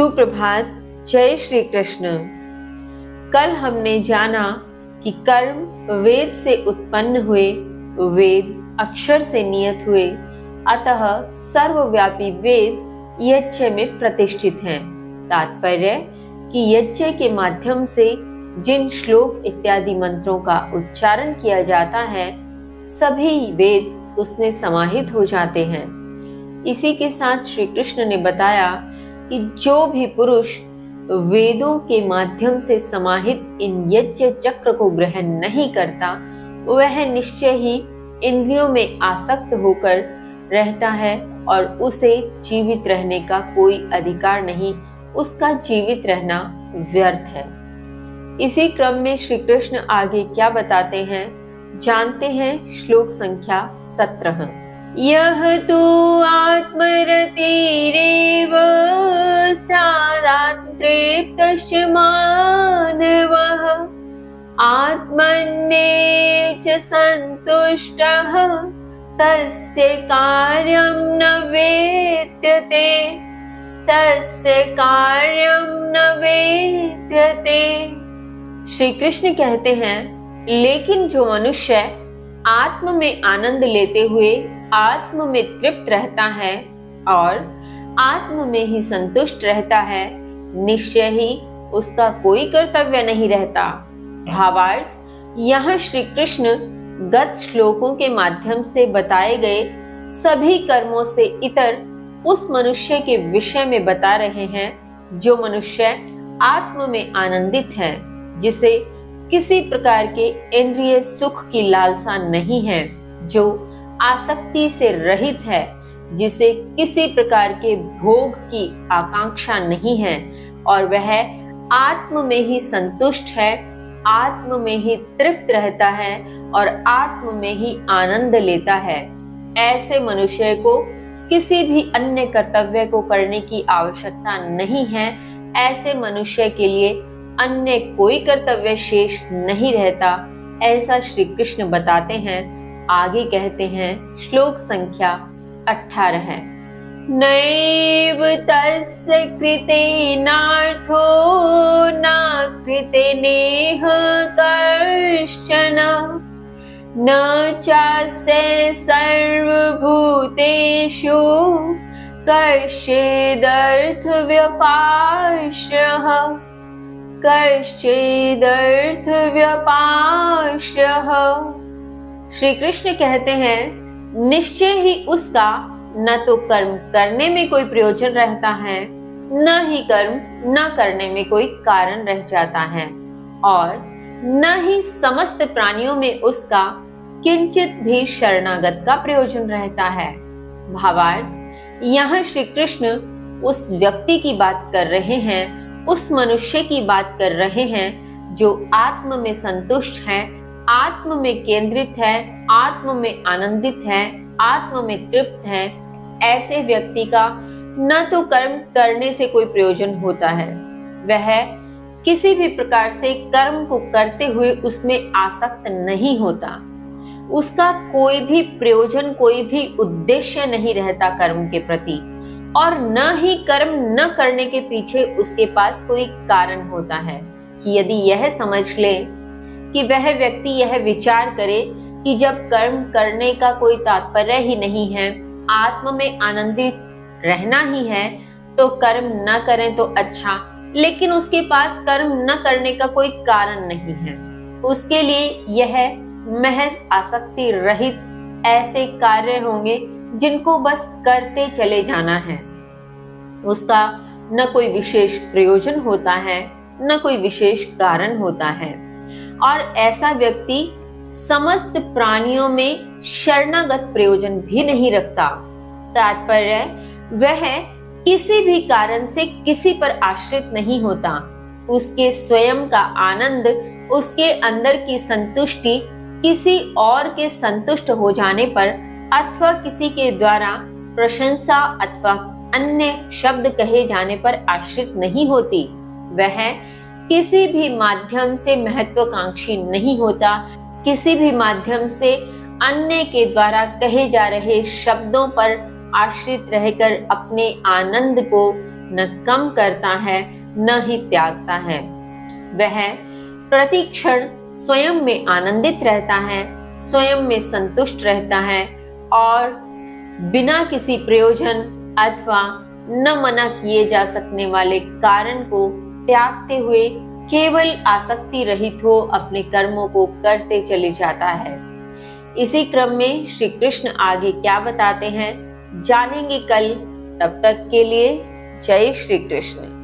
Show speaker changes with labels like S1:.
S1: सुप्रभात। जय श्री कृष्ण। कल हमने जाना कि कर्म वेद से उत्पन्न हुए, वेद अक्षर से नियत हुए, अतः सर्वव्यापी वेद यज्ञ में प्रतिष्ठित हैं। तात्पर्य कि यज्ञ के माध्यम से जिन श्लोक इत्यादि मंत्रों का उच्चारण किया जाता है, सभी वेद उसमें समाहित हो जाते हैं। इसी के साथ श्री कृष्ण ने बताया कि जो भी पुरुष वेदों के माध्यम से समाहित इन यज्ञ चक्र को ग्रहण नहीं करता, वह निश्चय ही इंद्रियों में आसक्त होकर रहता है और उसे जीवित रहने का कोई अधिकार नहीं, उसका जीवित रहना व्यर्थ है। इसी क्रम में श्री कृष्ण आगे क्या बताते हैं, जानते हैं। श्लोक संख्या 17। यह तु आत्मरतिरेव सादात्तृप्तश्च मानवः आत्मन्येव च सन्तुष्टः तस्य कार्यं न वेद्यते, तस्य कार्यं न वेद्यते। श्री कृष्ण कहते हैं, लेकिन जो मनुष्य आत्म में आनंद लेते हुए आत्म में तृप्त रहता है और आत्म में ही संतुष्ट रहता है, निश्चय ही उसका कोई कर्तव्य नहीं रहता। भावार्थ, यहाँ श्री कृष्ण गत श्लोकों के माध्यम से बताए गए सभी कर्मों से इतर उस मनुष्य के विषय में बता रहे हैं जो मनुष्य आत्म में आनंदित है, जिसे किसी प्रकार के इंद्रिय सुख की लालसा नहीं है, जो आसक्ति से रहित है, जिसे किसी प्रकार के भोग की आकांक्षा नहीं है और वह आत्म में ही संतुष्ट है, आत्म में ही तृप्त रहता है और आत्म में ही आनंद लेता है। ऐसे मनुष्य को किसी भी अन्य कर्तव्य को करने की आवश्यकता नहीं है। ऐसे मनुष्य के लिए अन्य कोई कर्तव्य शेष नहीं रहता, ऐसा श्री कृष्ण बताते हैं। आगे कहते हैं, श्लोक संख्या 18 है। नैव तस्य कृतेनार्थो न कृतेनेह कश्चन न चास्य सर्वभूतेषु कश्चिदर्थ व्यपाश्रयः, कश्चिदर्थ व्यपाश्रयः। श्री कृष्ण कहते हैं, निश्चय ही उसका न तो कर्म करने में कोई प्रयोजन रहता है, न ही कर्म न करने में कोई कारण रह जाता है और न ही समस्त प्राणियों में उसका किंचित भी शरणागत का प्रयोजन रहता है। भावार्थ, यहाँ श्री कृष्ण उस व्यक्ति की बात कर रहे हैं, उस मनुष्य की बात कर रहे हैं जो आत्म में संतुष्ट है, आत्म में केंद्रित है, आत्म में आनंदित है, आत्म में तृप्त है। ऐसे व्यक्ति का न तो कर्म करने से कोई प्रयोजन होता है, वह किसी भी प्रकार से कर्म को करते हुए उसमें आसक्त नहीं होता, उसका कोई भी प्रयोजन, कोई भी उद्देश्य नहीं रहता कर्म के प्रति, और न ही कर्म न करने के पीछे उसके पास कोई कारण होता है कि यदि यह समझ ले कि वह व्यक्ति यह विचार करे कि जब कर्म करने का कोई तात्पर्य ही नहीं है, आत्म में आनंदित रहना ही है, तो कर्म न करें तो अच्छा, लेकिन उसके पास कर्म न करने का कोई कारण नहीं है, उसके लिए यह महज आसक्ति रहित ऐसे कार्य होंगे जिनको बस करते चले जाना है। उसका न कोई विशेष प्रयोजन होता है, न कोई विशेष कारण होता है, और ऐसा व्यक्ति समस्त प्राणियों में शरणागत प्रयोजन भी नहीं रखता। तात्पर्य, वह किसी भी कारण से किसी पर आश्रित नहीं होता। उसके स्वयं का आनंद, उसके अंदर की संतुष्टि किसी और के संतुष्ट हो जाने पर अथवा किसी के द्वारा प्रशंसा अथवा अन्य शब्द कहे जाने पर आश्रित नहीं होती। वह किसी भी माध्यम से महत्वाकांक्षी नहीं होता, किसी भी माध्यम से अन्य के द्वारा कहे जा रहे शब्दों पर आश्रित रहकर अपने आनंद को न कम करता है न ही त्यागता है। वह प्रति क्षण स्वयं में आनंदित रहता है, स्वयं में संतुष्ट रहता है और बिना किसी प्रयोजन अथवा न मना किए जा सकने वाले कारण को त्यागते हुए केवल आसक्ति रहित हो अपने कर्मों को करते चले जाता है। इसी क्रम में श्री कृष्ण आगे क्या बताते हैं जानेंगे कल। तब तक के लिए जय श्री कृष्ण।